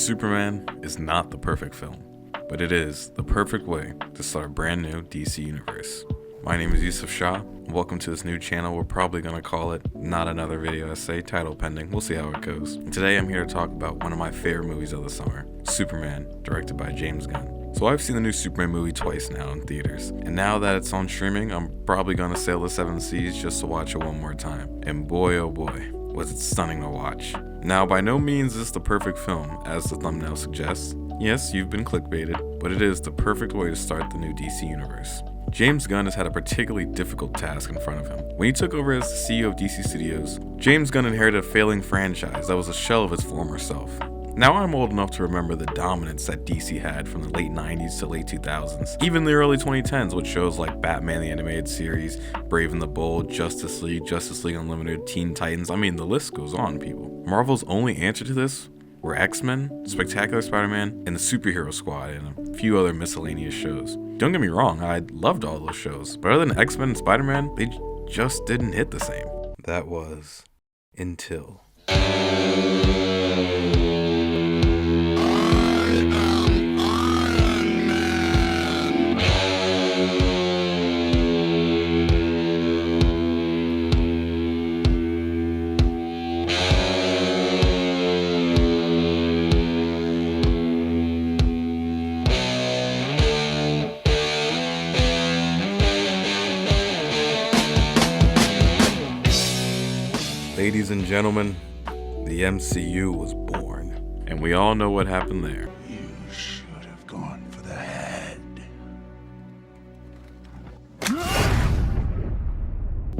Superman is not the perfect film, but it is the perfect way to start a brand new DC universe. My name is Yusuf Shah. Welcome to this new channel. We're probably going to call it Not Another Video Essay, title pending. We'll see how it goes. And today I'm here to talk about one of my favorite movies of the summer, Superman, directed by James Gunn. So I've seen the new Superman movie twice now in theaters, and now that it's on streaming, I'm probably going to sail the seven seas just to watch it one more time. And boy oh boy, was it stunning to watch. Now, by no means is this the perfect film, as the thumbnail suggests. Yes, you've been clickbaited, but it is the perfect way to start the new DC universe. James Gunn has had a particularly difficult task in front of him. When he took over as the CEO of DC Studios, James Gunn inherited a failing franchise that was a shell of its former self. Now I'm old enough to remember the dominance that DC had from the late 90s to late 2000s, even the early 2010s with shows like Batman the Animated Series, Brave and the Bold, Justice League Unlimited, Teen Titans, I mean the list goes on, people. Marvel's only answer to this were X-Men, Spectacular Spider-Man, and the Superhero Squad, and a few other miscellaneous shows. Don't get me wrong, I loved all those shows, but other than X-Men and Spider-Man, they just didn't hit the same. That was until... Ladies and gentlemen, the MCU was born, and we all know what happened there. You should have gone for the head.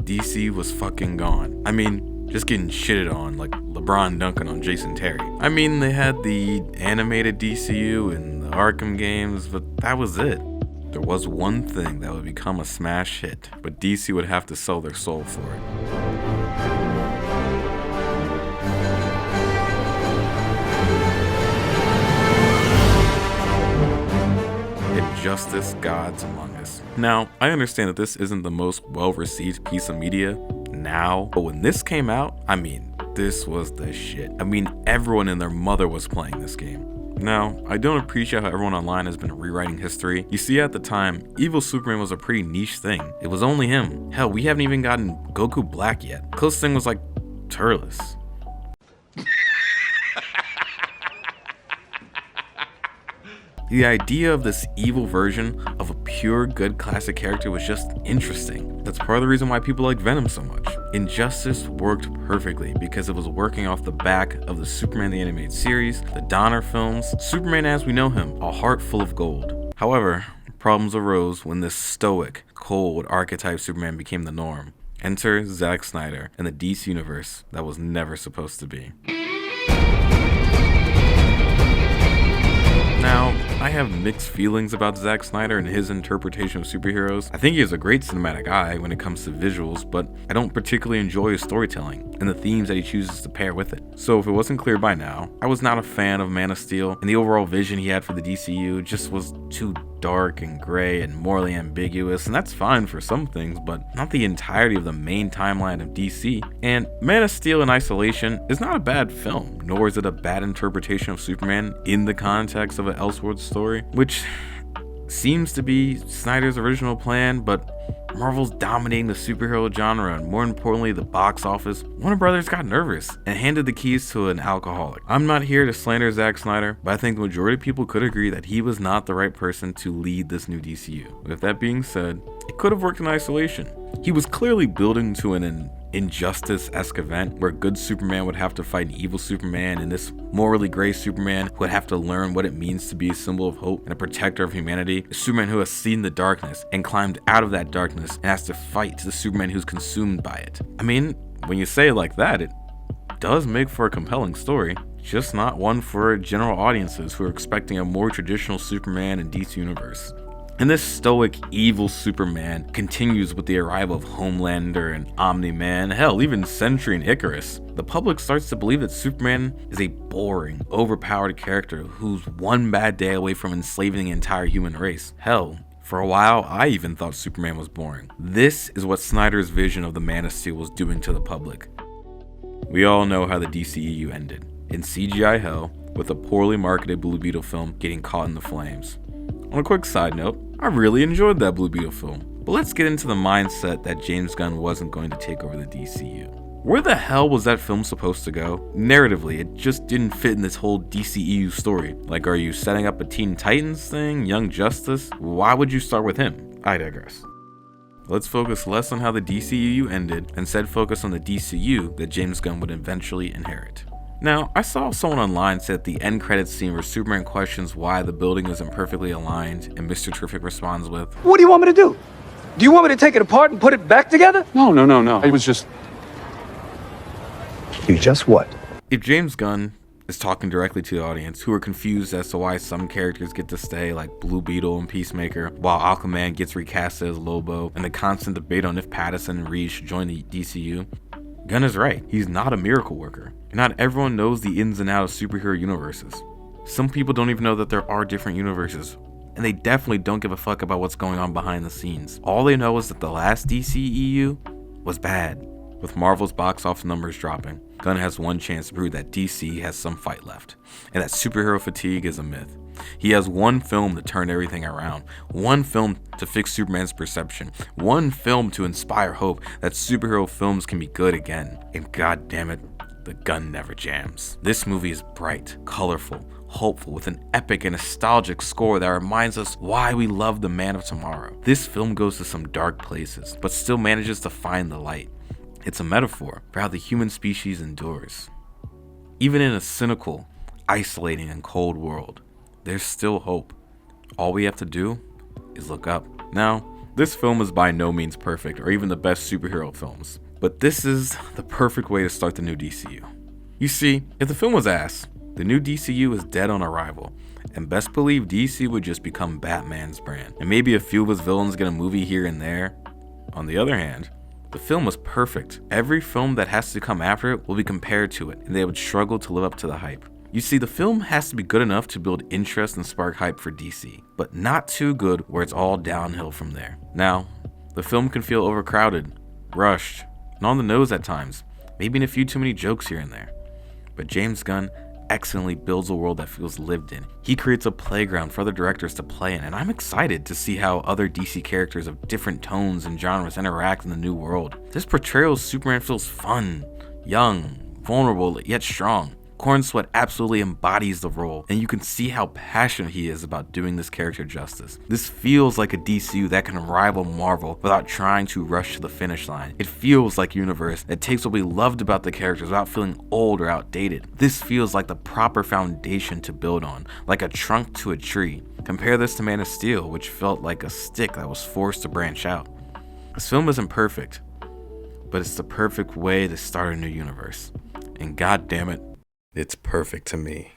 DC was fucking gone. I mean, just getting shitted on like LeBron dunking on Jason Terry. I mean, they had the animated DCU and the Arkham games, but that was it. There was one thing that would become a smash hit, but DC would have to sell their soul for it. Injustice: Gods Among Us. Now, I understand that this isn't the most well-received piece of media now, but when this came out, I mean, this was the shit. I mean, everyone and their mother was playing this game. Now, I don't appreciate how everyone online has been rewriting history. You see, at the time, evil Superman was a pretty niche thing. It was only him. Hell, we haven't even gotten Goku Black yet. Closest thing was like Turles. The idea of this evil version of a pure good classic character was just interesting. That's part of the reason why people like Venom so much. Injustice worked perfectly because it was working off the back of the Superman the Animated Series, the Donner films, Superman as we know him, a heart full of gold. However, problems arose when this stoic, cold archetype Superman became the norm. Enter Zack Snyder and the DC universe that was never supposed to be. Now, I have mixed feelings about Zack Snyder and his interpretation of superheroes. I think he has a great cinematic eye when it comes to visuals, but I don't particularly enjoy his storytelling and the themes that he chooses to pair with it. So if it wasn't clear by now, I was not a fan of Man of Steel, and the overall vision he had for the DCU just was too dark and gray and morally ambiguous, and that's fine for some things, but not the entirety of the main timeline of DC. And Man of Steel in isolation is not a bad film, nor is it a bad interpretation of Superman in the context of an Elseworlds story, which seems to be Snyder's original plan, but Marvel's dominating the superhero genre, and more importantly the box office. Warner Brothers got nervous and handed the keys to an alcoholic. I'm not here to slander Zack Snyder, but I think the majority of people could agree that he was not the right person to lead this new DCU. With that being said, it could have worked in isolation. He was clearly building to an Injustice-esque event where good Superman would have to fight an evil Superman, and this morally gray Superman who would have to learn what it means to be a symbol of hope and a protector of humanity. A Superman who has seen the darkness and climbed out of that darkness and has to fight the Superman who's consumed by it. I mean, when you say it like that, it does make for a compelling story, just not one for general audiences who are expecting a more traditional Superman and DC universe. And this stoic, evil Superman continues with the arrival of Homelander and Omni-Man, hell, even Sentry and Icarus. The public starts to believe that Superman is a boring, overpowered character who's one bad day away from enslaving the entire human race. Hell, for a while, I even thought Superman was boring. This is what Snyder's vision of the Man of Steel was doing to the public. We all know how the DCEU ended. In CGI hell, with a poorly marketed Blue Beetle film getting caught in the flames. On a quick side note, I really enjoyed that Blue Beetle film, but let's get into the mindset that James Gunn wasn't going to take over the DCU. Where the hell was that film supposed to go? Narratively, it just didn't fit in this whole DCEU story. Like, are you setting up a Teen Titans thing? Young Justice? Why would you start with him? I digress. Let's focus less on how the DCEU ended, and instead focus on the DCU that James Gunn would eventually inherit. Now, I saw someone online say that the end credits scene where Superman questions why the building isn't perfectly aligned, and Mr. Terrific responds with, What do you want me to do? Do you want me to take it apart and put it back together? No. It was just... You just what? if James Gunn is talking directly to the audience who are confused as to why some characters get to stay, like Blue Beetle and Peacemaker, while Aquaman gets recasted as Lobo, and the constant debate on if Pattinson and Reed should join the DCU, Gunn is right. He's not a miracle worker. And not everyone knows the ins and outs of superhero universes. Some people don't even know that there are different universes, and they definitely don't give a fuck about what's going on behind the scenes. All they know is that the last DCEU was bad. With Marvel's box office numbers dropping, Gunn has one chance to prove that DC has some fight left, and that superhero fatigue is a myth. He has one film to turn everything around, one film to fix Superman's perception, one film to inspire hope that superhero films can be good again, and god damn it, the gun never jams. This movie is bright, colorful, hopeful, with an epic and nostalgic score that reminds us why we love the Man of Tomorrow. This film goes to some dark places, but still manages to find the light. It's a metaphor for how the human species endures. Even in a cynical, isolating, and cold world, there's still hope. All we have to do is look up. Now, this film is by no means perfect or even the best superhero films, but this is the perfect way to start the new DCU. You see, if the film was ass, the new DCU is dead on arrival, and best believe DC would just become Batman's brand, and maybe a few of his villains get a movie here and there. On the other hand, the film was perfect. Every film that has to come after it will be compared to it, and they would struggle to live up to the hype. You see, the film has to be good enough to build interest and spark hype for DC, but not too good where it's all downhill from there. Now, the film can feel overcrowded, rushed, and on the nose at times, maybe in a few too many jokes here and there. But James Gunn excellently builds a world that feels lived in. He creates a playground for other directors to play in, and I'm excited to see how other DC characters of different tones and genres interact in the new world. This portrayal of Superman feels fun, young, vulnerable, yet strong. Corn Sweat absolutely embodies the role, and you can see how passionate he is about doing this character justice. This feels like a DCU that can rival Marvel without trying to rush to the finish line. It feels like a universe that takes what we loved about the characters without feeling old or outdated. This feels like the proper foundation to build on, like a trunk to a tree. Compare this to Man of Steel, which felt like a stick that was forced to branch out. This film isn't perfect, but it's the perfect way to start a new universe. And god damn it, it's perfect to me.